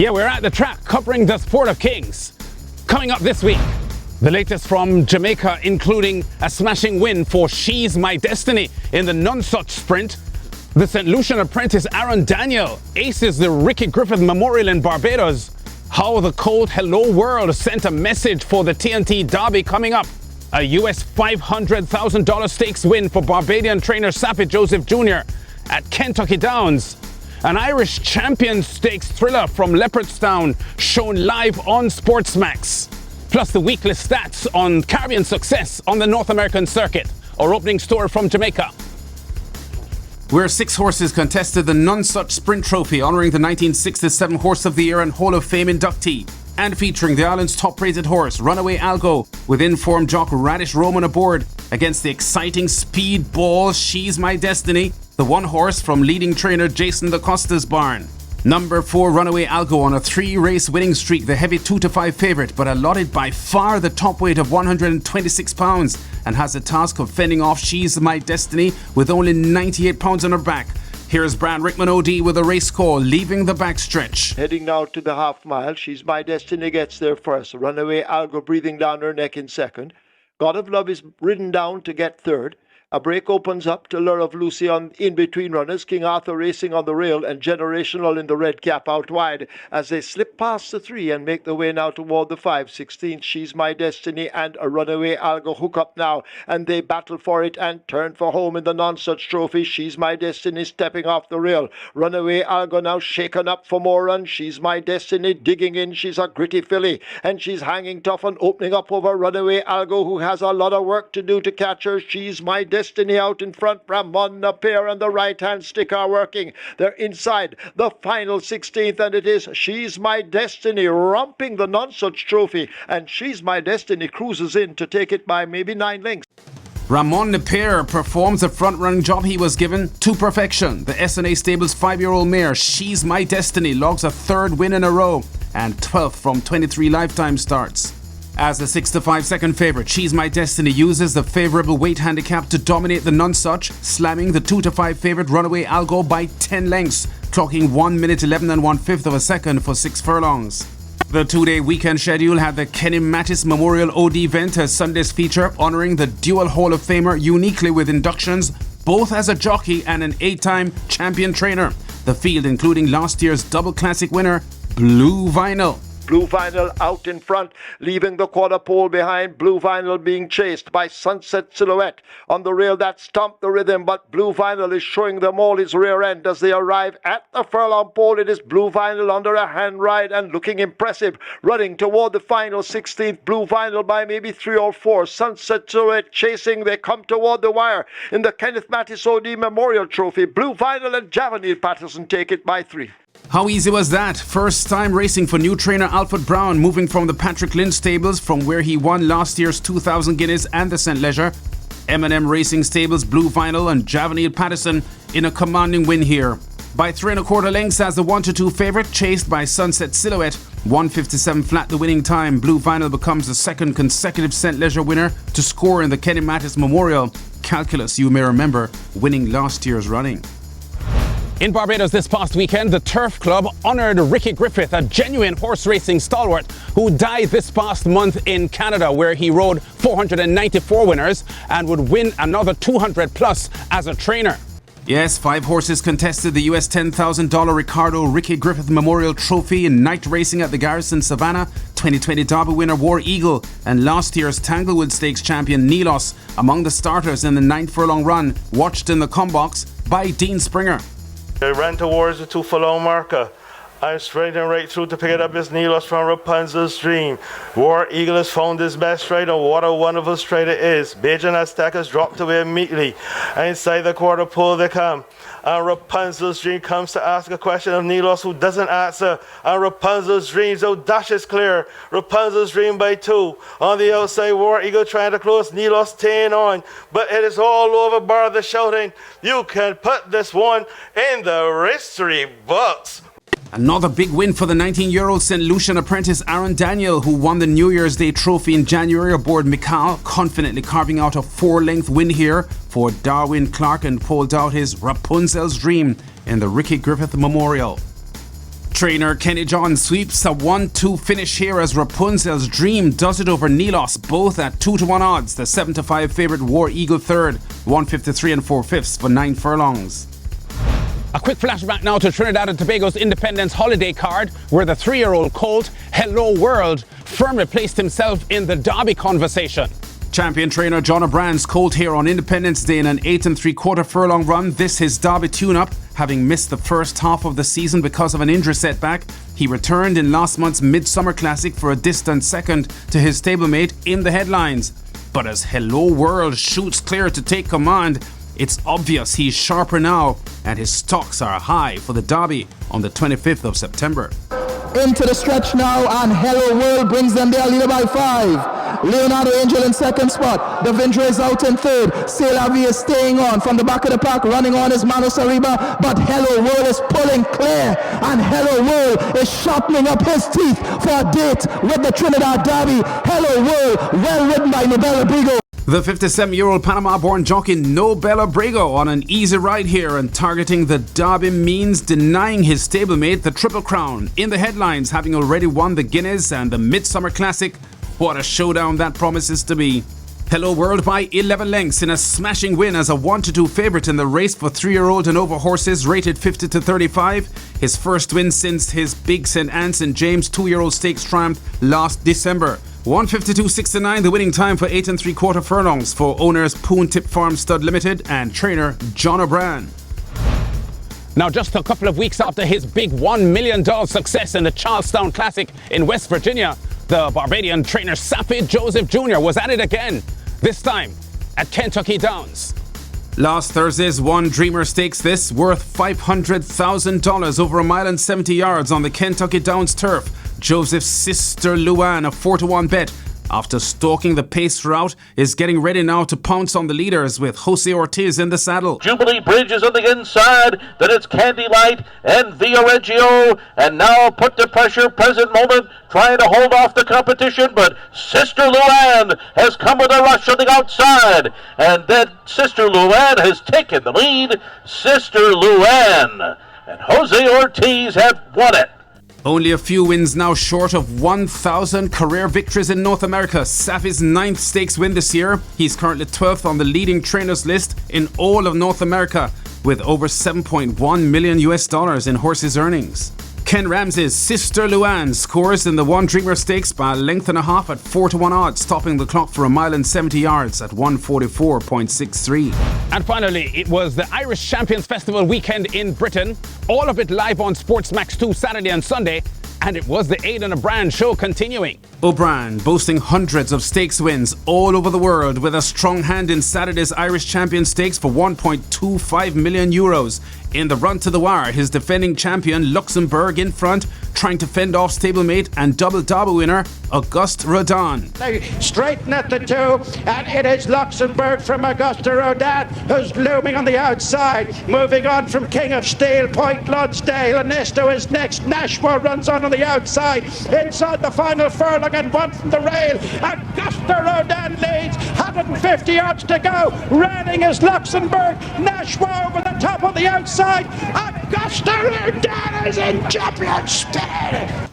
Yeah, we're at the track covering the Sport of Kings. Coming up this week, the latest from Jamaica, including a smashing win for She's My Destiny in the Nonsuch Sprint. The St Lucian apprentice Arron Daniel aces the Rickey Griffith Memorial in Barbados. How the colt Hello World sent a message for the T&T Derby coming up. A US $500,000 stakes win for Barbadian trainer Saffie Joseph Jnr. at Kentucky Downs. An Irish champion stakes thriller from Leopardstown shown live on SportsMax. Plus the weekly stats on Caribbean success on the North American circuit. Our opening story from Jamaica. Where 6 horses contested the Nonsuch Sprint Trophy, honouring the 1967 Horse of the Year and Hall of Fame inductee, and featuring the island's top-rated horse, Runaway Algo, with informed jock Radish Roman aboard, against the exciting speedball She's My Destiny, the one horse from leading trainer Jason DaCosta's barn. Number 4 Runaway Algo on a 3-race winning streak, the heavy 2-5 favourite, but allotted by far the top weight of 126 pounds, and has the task of fending off She's My Destiny with only 98 pounds on her back. Here's Brad Rickman OD with a race call, leaving the backstretch. Heading now to the half mile. She's My Destiny gets there first. Runaway Algo breathing down her neck in second. God of Love is ridden down to get third. A break opens up to Lure of Lucy on in between runners. King Arthur racing on the rail and Generational in the red cap out wide as they slip past the 3 and make their way now toward the 5. 16th She's My Destiny and a Runaway Algo hook up now, and they battle for it and turn for home in the Nonsuch Trophy. She's My Destiny stepping off the rail. Runaway Algo now shaken up for more runs. She's My Destiny digging in. She's a gritty filly and she's hanging tough and opening up over Runaway Algo, who has a lot of work to do to catch her. She's My Destiny out in front. Ramon Napier and the right hand stick are working. They're inside the final 16th, and it is She's My Destiny romping the Nonsuch Trophy, and She's My Destiny cruises in to take it by maybe 9 lengths. Ramon Napier performs the front-running job he was given to perfection. The S&A Stable's 5-year-old mare, She's My Destiny, logs a 3rd win in a row and 12th from 23 lifetime starts. As the 6-5 second favourite, She's My Destiny uses the favourable weight handicap to dominate the Nonsuch, slamming the 2-5 favourite Runaway Algo by 10 lengths, clocking 1 minute 11 1/5 of a second for 6 furlongs. The 2-day weekend schedule had the Caymanas Memorial OD event as Sunday's feature, honouring the dual Hall of Famer uniquely with inductions, both as a jockey and an 8-time champion trainer. The field including last year's double classic winner, Blue Vinyl. Blue Vinyl out in front, leaving the quarter pole behind. Blue Vinyl being chased by Sunset Silhouette on the rail that stomped the rhythm, but Blue Vinyl is showing them all his rear end as they arrive at the furlong pole. It is Blue Vinyl under a hand ride and looking impressive, running toward the final 16th. Blue Vinyl by maybe 3 or 4. Sunset Silhouette chasing. They come toward the wire in the Kenneth Mattis OD Memorial Trophy. Blue Vinyl and Javanil Patterson take it by 3. How easy was that? First time racing for new trainer Alfred Brown, moving from the Patrick Lynch stables from where he won last year's 2,000 guineas and the St Leger. M&M Racing Stables, Blue Vinyl and Javanil Patterson in a commanding win here. By 3 1/4 lengths as the 1-2 favourite, chased by Sunset Silhouette. 1:57 flat the winning time. Blue Vinyl becomes the 2nd consecutive St Leger winner to score in the Kenny Mattis Memorial. Calculus, you may remember, winning last year's running. In Barbados this past weekend, the Turf Club honoured Rickey Griffith, a genuine horse racing stalwart who died this past month in Canada, where he rode 494 winners and would win another 200 plus as a trainer. Yes, 5 horses contested the US $10,000 Ricardo Rickey Griffith Memorial Trophy in night racing at the Garrison Savannah. 2020 Derby winner War Eagle and last year's Tanglewood Stakes champion Nilos among the starters in the 9th furlong run, watched in the combox by Dean Springer. They ran towards the 2 furlong marker. I'm sprinting right through to pick it up as Nilos from Rapunzel's Dream. War Eagle has found his best stride, and what a wonderful stride it is. Bajan Aztec has dropped away immediately. Inside the quarter pole they come. And Rapunzel's Dream comes to ask a question of Nilos, who doesn't answer. And Rapunzel's Dream's out dashes clear. Rapunzel's Dream by 2. On the outside, War Eagle trying to close. Nilos staying on. But it is all over bar the shouting. You can put this one in the history books. Another big win for the 19-year-old St Lucian apprentice Arron Daniel, who won the New Year's Day trophy in January aboard Mikal, confidently carving out a 4-length win here for Darwin Clark and pulled out his Rapunzel's Dream in the Rickey Griffith Memorial. Trainer Kenny John sweeps a 1-2 finish here as Rapunzel's Dream does it over Nilos, both at 2-1 odds. The 7-5 favourite War Eagle third, 153 4/5 for 9 furlongs. A quick flashback now to Trinidad and Tobago's Independence Holiday card, where the 3-year-old colt, Hello World, firmly placed himself in the Derby conversation. Champion trainer John O'Brien's colt here on Independence Day in an 8 3/4 furlong run. This his Derby tune-up. Having missed the first half of the season because of an injury setback, he returned in last month's Midsummer Classic for a distant second to his stablemate in the headlines. But as Hello World shoots clear to take command, it's obvious he's sharper now, and his stocks are high for the Derby on the 25th of September. Into the stretch now, and Hello World brings them there, leader by 5. Leonardo Angel in second spot. Da Vinci is out in third. C'est La Vie is staying on from the back of the pack. Running on is Mano Sariba, but Hello World is pulling clear, and Hello World is sharpening up his teeth for a date with the Trinidad Derby. Hello World, well ridden by Nobel Abrigo. The 57-year-old Panama-born jockey Nobel Abrigo on an easy ride here, and targeting the Derby means denying his stablemate the Triple Crown. In the headlines, having already won the Guinness and the Midsummer Classic. What a showdown that promises to be. Hello World by 11 lengths in a smashing win as a 1-2 favourite in the race for 3-year-old and over horses rated 50 to 35. His first win since his Big St Anne James 2-year-old stakes triumph last December. 152.69 the winning time for 8 3/4 furlongs for owners Poon Tip Farm Stud Limited and trainer John O'Brien. Now, just a couple of weeks after his big $1 million success in the Charlestown Classic in West Virginia, the Barbadian trainer Saffie Joseph Jnr. was at it again, this time at Kentucky Downs. Last Thursday's One Dreamer Stakes, this worth $500,000 over 1 mile and 70 yards on the Kentucky Downs turf. Joseph's sister Luanne, a 4-1 bet, after stalking the pace route, is getting ready now to pounce on the leaders with Jose Ortiz in the saddle. Jubilee Bridge is on the inside, then it's Candy Light and Via Reggio, and now put to pressure, present moment, trying to hold off the competition, but Sister Luanne has come with a rush on the outside, and then Sister Luanne has taken the lead. Sister Luanne and Jose Ortiz have won it. Only a few wins now short of 1,000 career victories in North America. Saffie's 9th stakes win this year. He's currently 12th on the leading trainers list in all of North America, with over $7.1 million in horses earnings. Ken Ramsey's Sister Luanne scores in the One Dreamer Stakes by a length and a half at 4-1 odds, stopping the clock for 1 mile and 70 yards at 144.63. And finally, it was the Irish Champions Festival weekend in Britain. All of it live on SportsMax 2 Saturday and Sunday. And it was the Aidan O'Brien show continuing. O'Brien boasting hundreds of stakes wins all over the world, with a strong hand in Saturday's Irish Champion Stakes for €1.25 million. In the run to the wire, his defending champion Luxembourg in front, trying to fend off stablemate and double Derby winner Auguste Rodin. They straighten at the 2, and it is Luxembourg from Auguste Rodin who's looming on the outside. Moving on from King of Steel, Point Lonsdale. Ernesto is next. Nashua runs on the outside. Inside the final furlong and one from the rail. Auguste Rodin leads. 150 yards to go. Running is Luxembourg. Nashua over the top on the outside. Auguste Rodin is in champion speed.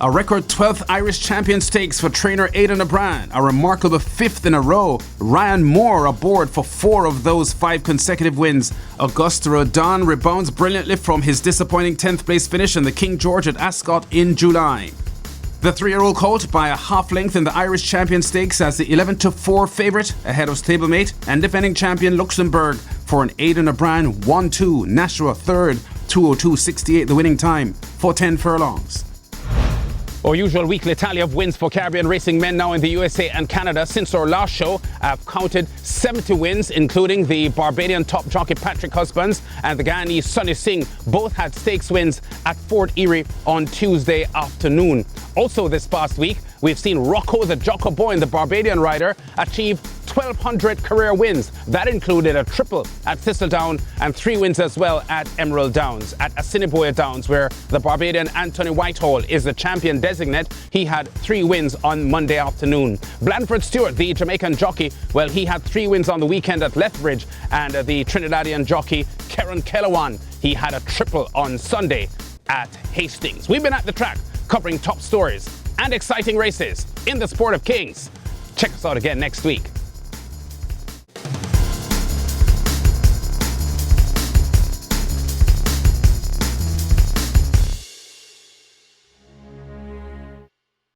A record 12th Irish Champion Stakes for trainer Aidan O'Brien, a remarkable 5th in a row. Ryan Moore aboard for 4 of those 5 consecutive wins. Auguste Rodin rebounds brilliantly from his disappointing 10th place finish in the King George at Ascot in July. The 3-year-old colt by a half length in the Irish Champion Stakes as the 11-4 favourite ahead of stablemate and defending champion Luxembourg for an Aidan O'Brien 1-2, Nashua third, 2:02.68 the winning time for 10 furlongs. Our usual weekly tally of wins for Caribbean racing men now in the USA and Canada. Since our last show, I've counted 70 wins, including the Barbadian top jockey Patrick Husbands and the Guyanese Sonny Singh. Both had stakes wins at Fort Erie on Tuesday afternoon. Also this past week, we've seen Rocco the Jocko Boyne, the Barbadian rider, achieve 1,200 career wins. That included a triple at Thistledown and 3 wins as well at Emerald Downs. At Assiniboia Downs, where the Barbadian Anthony Whitehall is the champion designate, he had 3 wins on Monday afternoon. Blandford Stewart, the Jamaican jockey, well, he had 3 wins on the weekend at Lethbridge, and the Trinidadian jockey Kieran Kellowan, he had a triple on Sunday. at Hastings. We've been at the track covering top stories and exciting races in the Sport of Kings. Check us out again next week.